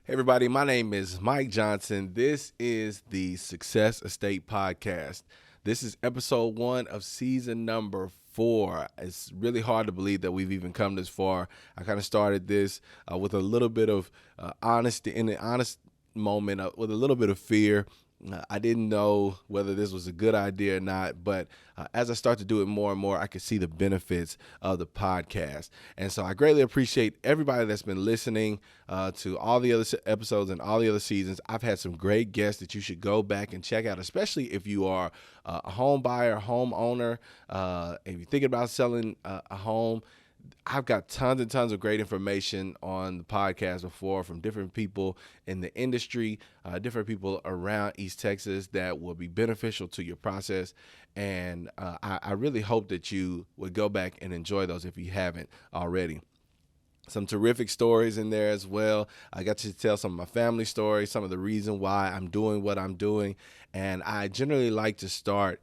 Hey everybody, my name is Mike Johnson. This is the Success Estate Podcast. This is episode 1 of season number 4. It's really hard to believe that we've even come this far. I kind of started this with a little bit of honesty, in an honest moment, with a little bit of fear. I didn't know whether this was a good idea or not, but as I start to do it more and more, I can see the benefits of the podcast. And so I greatly appreciate everybody that's been listening to all the other episodes and all the other seasons. I've had some great guests that you should go back and check out, especially if you are a home buyer, homeowner, if you're thinking about selling a home. I've got tons and tons of great information on the podcast before from different people in the industry, different people around East Texas that will be beneficial to your process. And I really hope that you would go back and enjoy those if you haven't already. Some terrific stories in there as well. I got to tell some of my family stories, some of the reason why I'm doing what I'm doing. And I generally like to start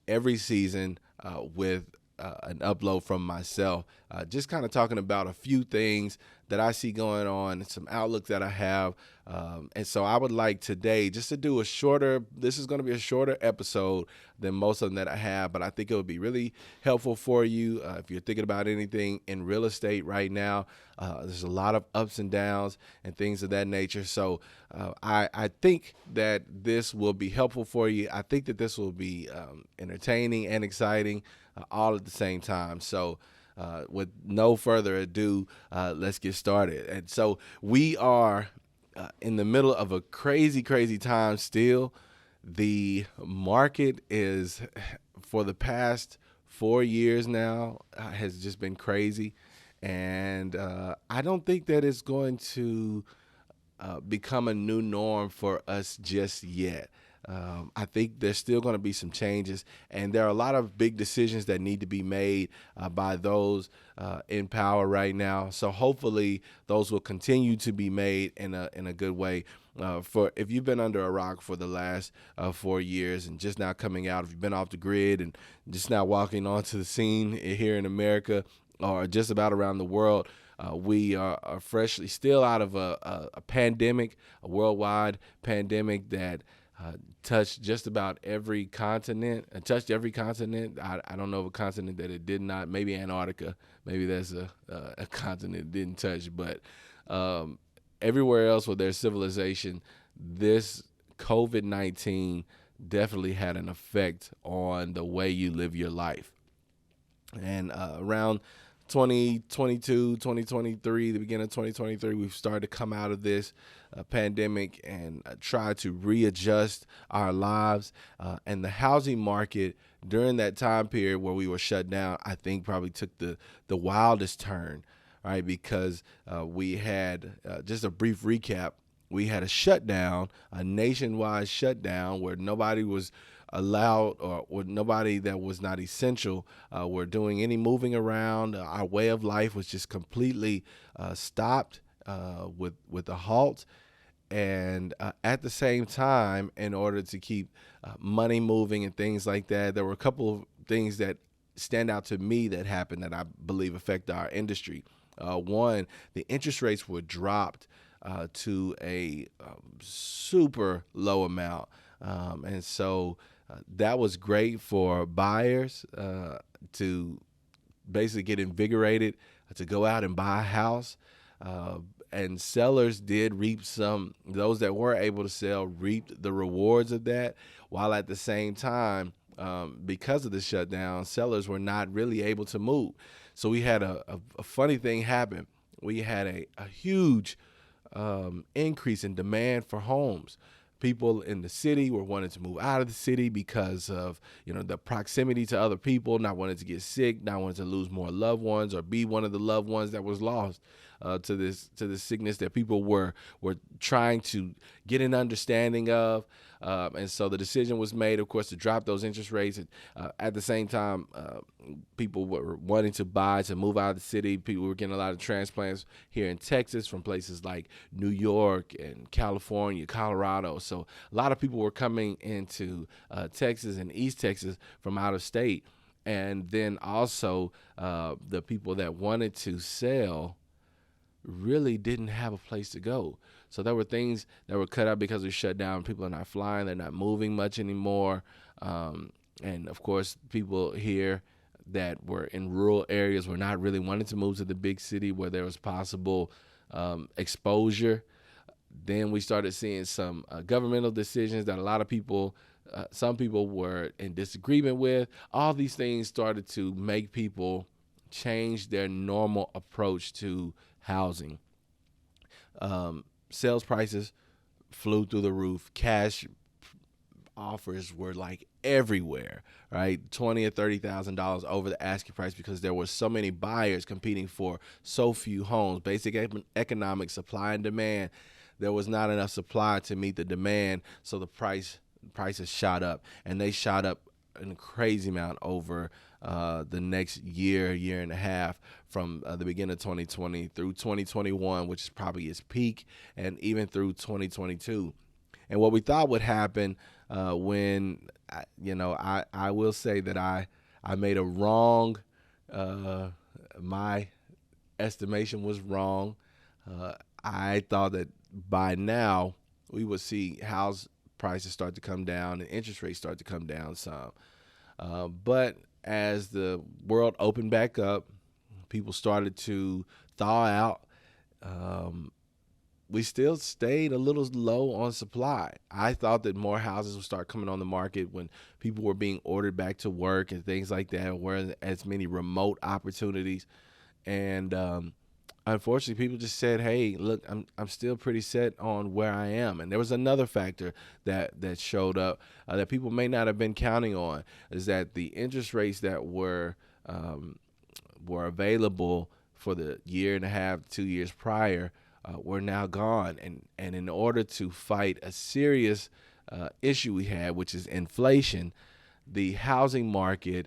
every season with an upload from myself, just kind of talking about a few things that I see going on, some outlook that I have. And so I would like today just to do this is going to be a shorter episode than most of them that I have, but I think it would be really helpful for you if you're thinking about anything in real estate right now. There's a lot of ups and downs and things of that nature. So I think that this will be helpful for you. I think that this will be entertaining and exciting all at the same time. So with no further ado, let's get started. And so we are in the middle of a crazy, crazy time still. The market is, for the past 4 years now, has just been crazy. And I don't think that it's going to become a new norm for us just yet. I think there's still going to be some changes, and there are a lot of big decisions that need to be made by those in power right now. So hopefully those will continue to be made in a good way. For if you've been under a rock for the last 4 years and just now coming out, if you've been off the grid and just now walking onto the scene here in America or just about around the world, we are freshly still out of a pandemic, a worldwide pandemic that touched just about every continent. It touched every continent. I don't know of a continent that it did not. Maybe Antarctica. Maybe that's a continent it didn't touch. But everywhere else where there's civilization, this COVID-19 definitely had an effect on the way you live your life. And around 2022, 2023, the beginning of 2023, we've started to come out of this pandemic and try to readjust our lives. And the housing market during that time period where we were shut down, I think probably took the wildest turn, right? Because we had, just a brief recap, we had a shutdown, a nationwide shutdown where nobody was allowed or nobody that was not essential were doing any moving around. Our way of life was just completely stopped with a halt. And at the same time, in order to keep money moving and things like that, there were a couple of things that stand out to me that happened that I believe affect our industry. One, the interest rates were dropped to a super low amount. And so that was great for buyers to basically get invigorated to go out and buy a house. And sellers did reap those that were able to sell reaped the rewards of that, while at the same time, because of the shutdown, sellers were not really able to move. So we had a funny thing happen. We had a huge increase in demand for homes. People in the city were wanting to move out of the city because of, the proximity to other people, not wanting to get sick, not wanting to lose more loved ones or be one of the loved ones that was lost to this sickness that people were trying to get an understanding of. And so the decision was made, of course, to drop those interest rates. At the same time, people were wanting to move out of the city. People were getting a lot of transplants here in Texas from places like New York and California, Colorado. So a lot of people were coming into Texas and East Texas from out of state. And then also the people that wanted to sell really didn't have a place to go. So there were things that were cut out because we shut down. People are not flying. They're not moving much anymore. And of course, people here that were in rural areas were not really wanting to move to the big city where there was possible exposure. Then we started seeing some governmental decisions that a lot of people, some people were in disagreement with. All these things started to make people change their normal approach to housing. Sales prices flew through the roof. Cash offers were like everywhere, right? $20,000 or $30,000 over the asking price because there were so many buyers competing for so few homes. Basic economic supply and demand. There was not enough supply to meet the demand, so the prices shot up, and they shot up in a crazy amount over the next year and a half, from the beginning of 2020 through 2021, which is probably its peak, and even through 2022. And what we thought would happen when, I will say that I made a wrong, my estimation was wrong. I thought that by now we would see house prices start to come down and interest rates start to come down some. But as the world opened back up, people started to thaw out. We still stayed a little low on supply. I thought that more houses would start coming on the market when people were being ordered back to work and things like that. There weren't as many remote opportunities. And unfortunately, people just said, hey, look, I'm still pretty set on where I am. And there was another factor that showed up that people may not have been counting on, is that the interest rates that were available for the year and a half, 2 years prior, were now gone. And in order to fight a serious issue we had, which is inflation, the housing market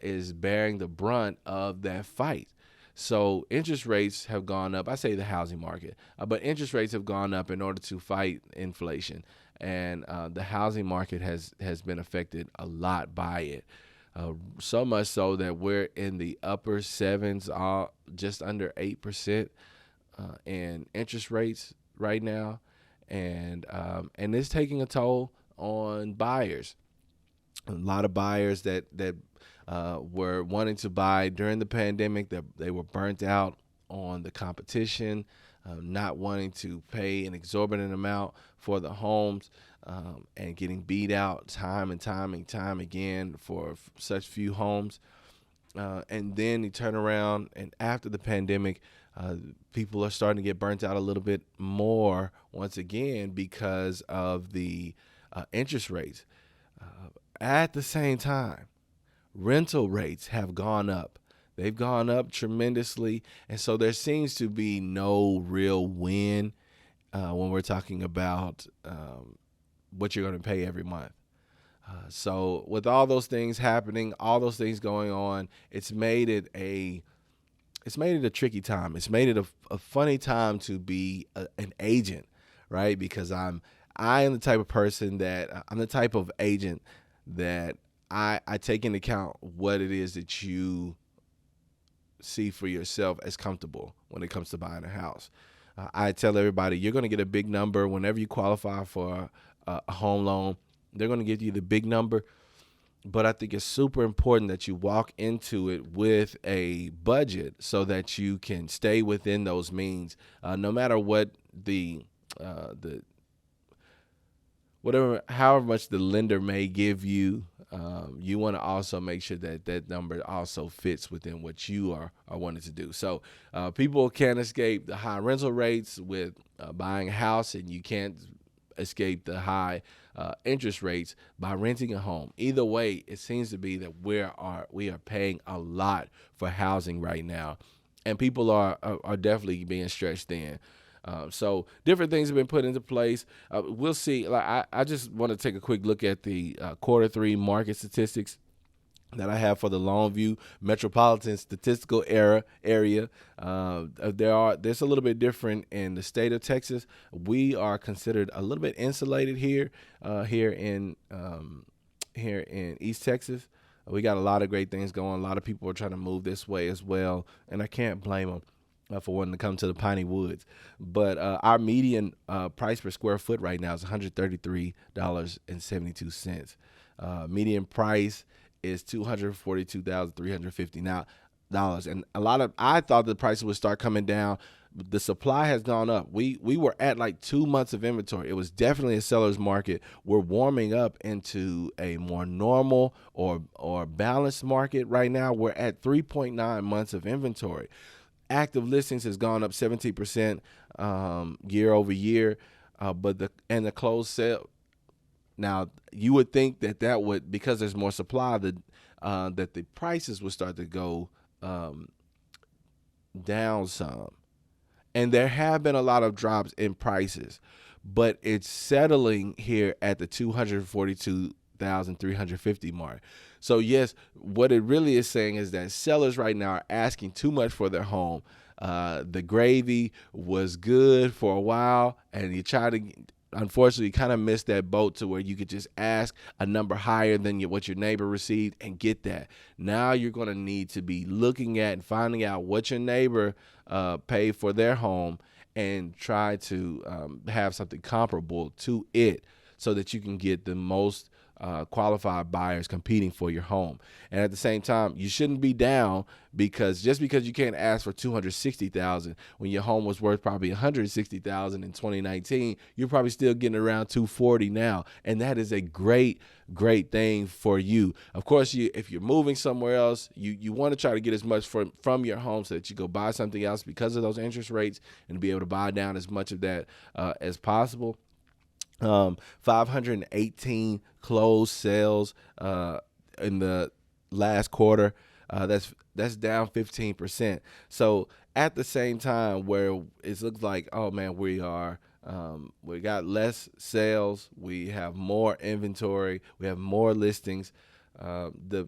is bearing the brunt of that fight. So interest rates have gone up. I say the housing market, but interest rates have gone up in order to fight inflation. And the housing market has been affected a lot by it. So much so that we're in the upper sevens, just under 8% in interest rates right now. And it's taking a toll on buyers. A lot of buyers that were wanting to buy during the pandemic, that they were burnt out on the competition, not wanting to pay an exorbitant amount for the homes, and getting beat out time and time again for such few homes. And then you turn around, and after the pandemic, people are starting to get burnt out a little bit more once again because of the interest rates. At the same time, rental rates have gone up. They've gone up tremendously. And so there seems to be no real win when we're talking about what you're going to pay every month. So with all those things happening, all those things going on, it's made it a tricky time. It's made it a funny time to be an agent, right? Because I am the type of person that I'm the type of agent that I take into account what it is that you see for yourself as comfortable when it comes to buying a house. I tell everybody, you're going to get a big number whenever you qualify for a home loan. They're going to give you the big number. But I think it's super important that you walk into it with a budget so that you can stay within those means, no matter what however much the lender may give you. You want to also make sure that number also fits within what you are wanting to do. So people can't escape the high rental rates with buying a house, and you can't escape the high interest rates by renting a home. Either way, it seems to be that we are paying a lot for housing right now, and people are definitely being stretched thin. So different things have been put into place. We'll see. I just want to take a quick look at the Q3 market statistics that I have for the Longview metropolitan statistical area. There's a little bit different in the state of Texas. We are considered a little bit insulated here in East Texas. We got a lot of great things going. A lot of people are trying to move this way as well, and I can't blame them. for wanting to come to the Piney Woods. But our median price per square foot right now is $133.72. Median price is $242,350 now dollars. And I thought the prices would start coming down. The supply has gone up. We were at like 2 months of inventory. It was definitely a seller's market. We're warming up into a more normal or balanced market right now. We're at 3.9 months of inventory. Active listings has gone up 17% year over year, but the closed sale. Now you would think that would, because there's more supply, that the prices would start to go down some. And there have been a lot of drops in prices, but it's settling here at the 242,350 mark. So yes, what it really is saying is that sellers right now are asking too much for their home. The gravy was good for a while, and you try to, unfortunately, kind of missed that boat to where you could just ask a number higher than what your neighbor received and get that. Now you're going to need to be looking at and finding out what your neighbor paid for their home and try to have something comparable to it so that you can get the most qualified buyers competing for your home. And at the same time, you shouldn't be down because just because you can't ask for $260,000 when your home was worth probably $160,000 in 2019, you're probably still getting around $240 now, and that is a great thing for you. Of course, if you're moving somewhere else, you want to try to get as much from your home so that you go buy something else because of those interest rates and be able to buy down as much of that as possible. 518 closed sales in the last quarter. That's down 15%. So at the same time, where it looks like, oh man, we got less sales, we have more inventory, we have more listings. The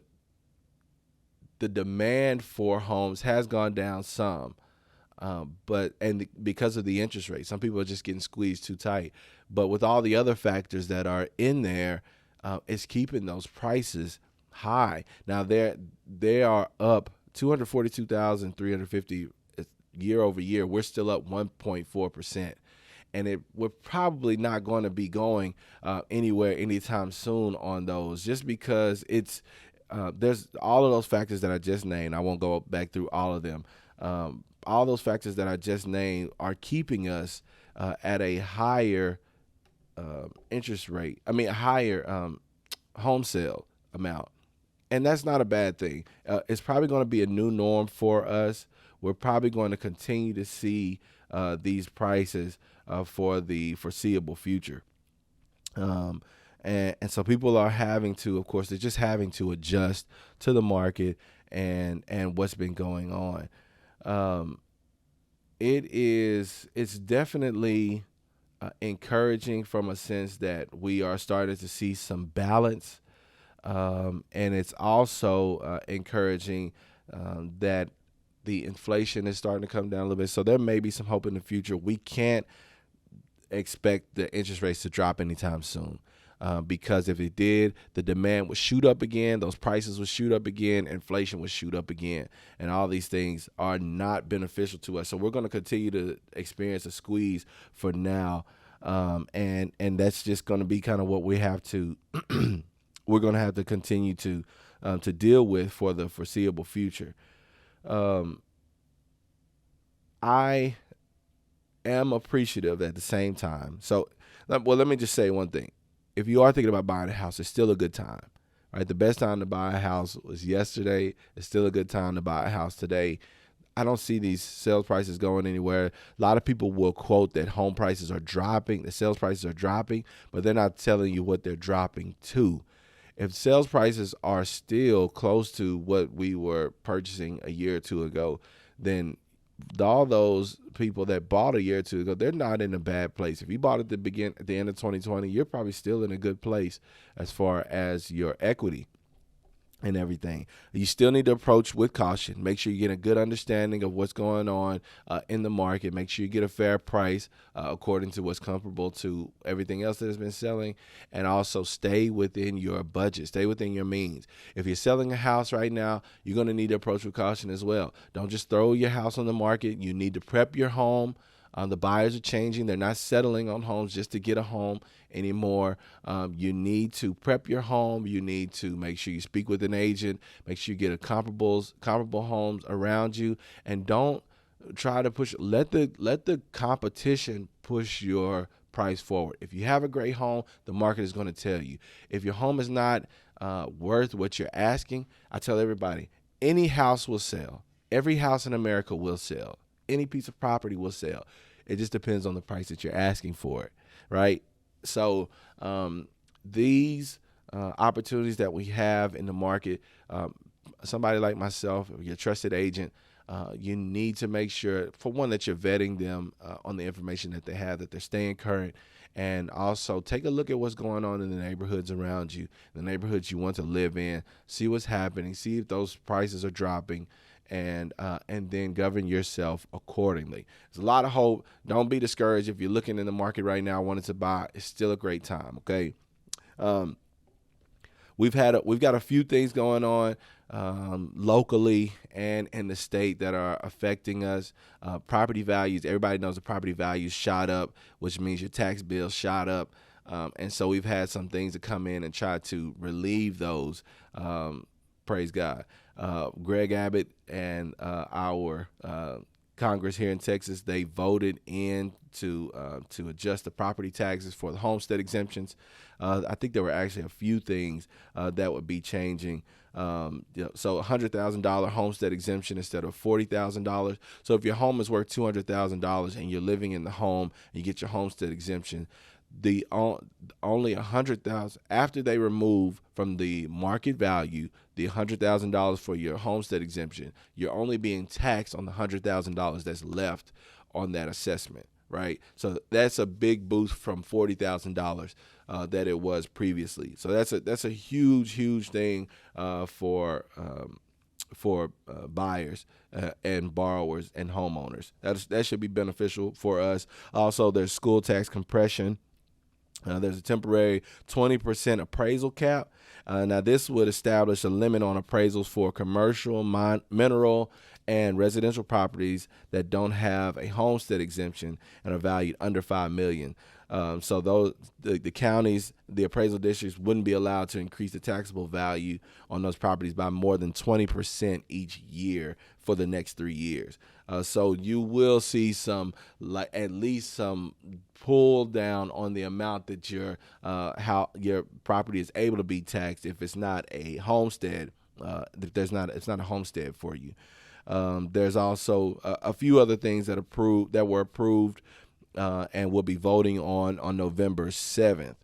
demand for homes has gone down some. But because of the interest rate, some people are just getting squeezed too tight. But with all the other factors that are in there, it's keeping those prices high. Now they are up 242,350 year over year. We're still up 1.4%. And we're probably not going to be going anywhere anytime soon on those, just because there's all of those factors that I just named. I won't go back through all of them. All those factors that I just named are keeping us at a higher interest rate. I mean, a higher home sale amount. And that's not a bad thing. It's probably going to be a new norm for us. We're probably going to continue to see these prices for the foreseeable future. And so people are having to, of course, they're just having to adjust to the market and what's been going on. It's definitely encouraging from a sense that we are starting to see some balance. And it's also encouraging that the inflation is starting to come down a little bit. So there may be some hope in the future. We can't expect the interest rates to drop anytime soon. Because if it did, the demand would shoot up again, those prices would shoot up again, inflation would shoot up again, and all these things are not beneficial to us. So we're going to continue to experience a squeeze for now, and that's just going to be kind of what we have to we're going to have to continue to deal with for the foreseeable future. I am appreciative at the same time. So, well, let me just say one thing. If you are thinking about buying a house, it's still a good time, right? The best time to buy a house was yesterday. It's still a good time to buy a house today. I don't see these sales prices going anywhere. A lot of people will quote that home prices are dropping, the sales prices are dropping, but they're not telling you what they're dropping to. If sales prices are still close to what we were purchasing a year or two ago, then all those people that bought a year or two ago, they're not in a bad place. If you bought at the end of 2020, you're probably still in a good place as far as your equity. and everything. You still need to approach with caution. Make sure you get a good understanding of what's going on in the market. Make sure you get a fair price according to what's comparable to everything else that has been selling. And also stay within your budget. Stay within your means. If you're selling a house right now, you're going to need to approach with caution as well. Don't just throw your house on the market. You need to prep your home. The buyers are changing. They're not settling on homes just to get a home anymore. You need to prep your home. You need to make sure you speak with an agent. Make sure you get comparable homes around you, and don't try to push. Let the competition push your price forward. If you have a great home, the market is going to tell you. If your home is not worth what you're asking, I tell everybody, any house will sell. Every house in America will sell. Any piece of property will sell. It just depends on the price that you're asking for it, right? So these opportunities that we have in the market, somebody like myself, your trusted agent, you need to make sure, for one, that you're vetting them on the information that they have, that they're staying current, and also take a look at what's going on in the neighborhoods around you, the neighborhoods you want to live in, see what's happening, see if those prices are dropping, and then govern yourself accordingly. There's a lot of hope. Don't be discouraged if you're looking in the market right now, wanting to buy. It's still a great time. Okay. We've got a few things going on locally and in the state that are affecting us. Property values. Everybody knows the property values shot up, which means your tax bill shot up. And so we've had some things to come in and try to relieve those. Praise God. Greg Abbott and our Congress here in Texas, they voted in to adjust the property taxes for the homestead exemptions. I think there were actually a few things that would be changing. So $100,000 homestead exemption instead of $40,000. So if your home is worth $200,000 and you're living in the home, and you get your homestead exemption, the only $100,000 after they remove from the market value the $100,000 for your homestead exemption, you're only being taxed on the $100,000 that's left on that assessment, right? So that's a big boost from $40,000 that it was previously. So that's a huge thing for buyers and borrowers and homeowners. That should be beneficial for us. Also, there's school tax compression. There's a temporary 20% appraisal cap. Now, this would establish a limit on appraisals for commercial, mineral, and residential properties that don't have a homestead exemption and are valued under $5 million. So those the counties, the appraisal districts wouldn't be allowed to increase the taxable value on those properties by more than 20% each year for the next 3 years. So you will see at least some pull down on the amount that how your property is able to be taxed if it's not a homestead. If it's not a homestead for you. There's also a few other things that were approved. And we'll be voting on November 7th.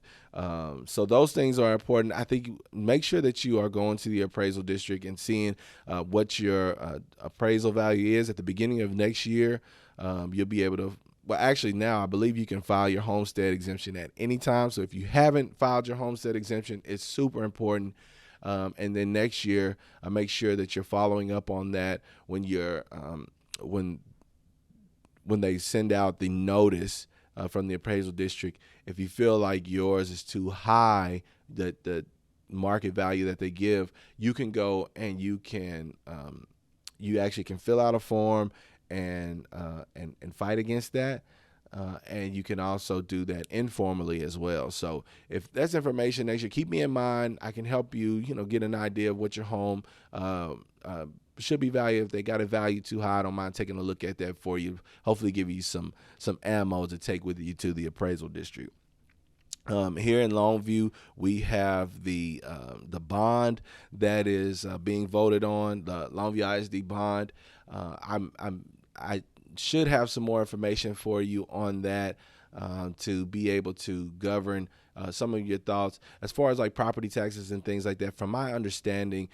So those things are important. I think make sure that you are going to the appraisal district and seeing what your appraisal value is at the beginning of next year. You'll be able to, well, actually now I believe you can file your homestead exemption at any time. So if you haven't filed your homestead exemption, it's super important. And then next year, make sure that you're following up on that when they send out the notice from the appraisal district. If you feel like yours is too high, the market value that they give, you can go and you actually can fill out a form and fight against that. And you can also do that informally as well. So if that's information next year, keep me in mind. I can help you, get an idea of what your home should be valued. If they got it valued too high, I don't mind taking a look at that for you. Hopefully give you some ammo to take with you to the appraisal district. Here in Longview, we have the bond that is being voted on, the Longview ISD bond. I should have some more information for you on that to be able to govern some of your thoughts as far as like property taxes and things like that. From my understanding,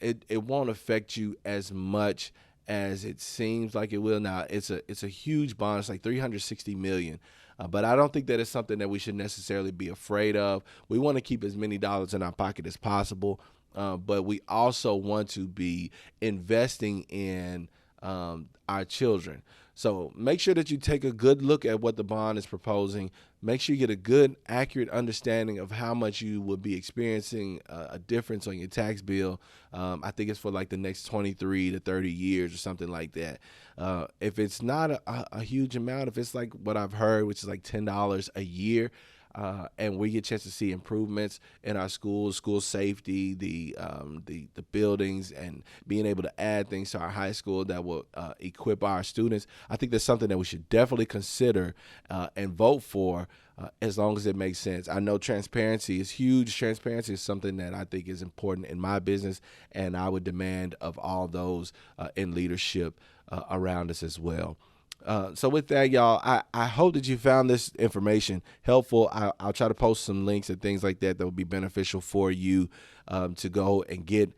it won't affect you as much as it seems like it will. Now it's a huge bond. It's like $360 million. But I don't think that it's something that we should necessarily be afraid of. We want to keep as many dollars in our pocket as possible. but we also want to be investing in our children. So make sure that you take a good look at what the bond is proposing. Make sure you get a good, accurate understanding of how much you will be experiencing a difference on your tax bill. I think it's for like the next 23 to 30 years or something like that. If it's not a huge amount, if it's like what I've heard, which is like $10 a year, and we get a chance to see improvements in our schools, school safety, the buildings, and being able to add things to our high school that will equip our students. I think that's something that we should definitely consider and vote for as long as it makes sense. I know transparency is huge. Transparency is something that I think is important in my business, and I would demand of all those in leadership around us as well. So with that, y'all, I hope that you found this information helpful. I'll try to post some links and things like that will be beneficial for you to go and get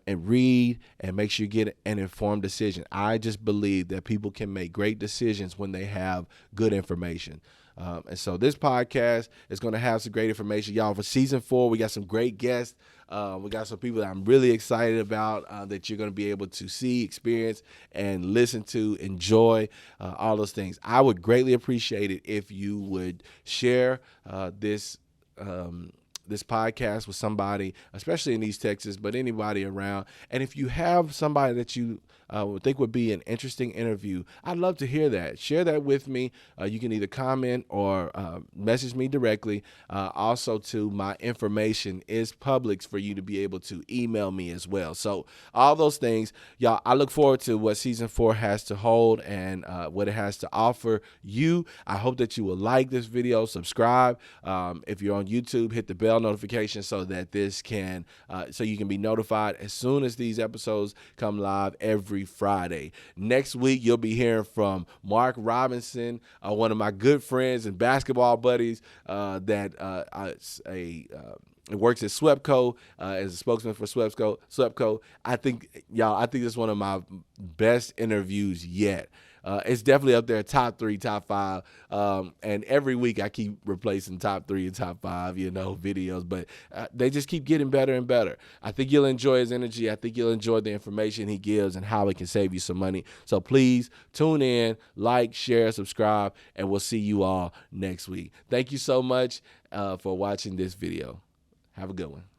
and read and make sure you get an informed decision. I just believe that people can make great decisions when they have good information. And so this podcast is going to have some great information. Y'all, for season 4, we got some great guests. We got some people that I'm really excited about that you're going to be able to see, experience, and listen to, enjoy, all those things. I would greatly appreciate it if you would share this podcast with somebody, especially in East Texas, but anybody around. And if you have somebody that you would think would be an interesting interview, I'd love to hear that. Share that with me. You can either comment or message me directly. Also, too, my information is public for you to be able to email me as well. So all those things, y'all, I look forward to what season 4 has to hold and what it has to offer you. I hope that you will like this video, subscribe. If you're on YouTube, hit the bell notification so that so you can be notified as soon as these episodes come live every Friday. Next week, you'll be hearing from Mark Robinson, one of my good friends and basketball buddies that works at SWEPCO as a spokesman for SWEPCO. I think it's one of my best interviews yet. It's definitely up there, top 3, top 5. And every week I keep replacing top 3 and top 5, videos. But they just keep getting better and better. I think you'll enjoy his energy. I think you'll enjoy the information he gives and how it can save you some money. So please tune in, like, share, subscribe, and we'll see you all next week. Thank you so much for watching this video. Have a good one.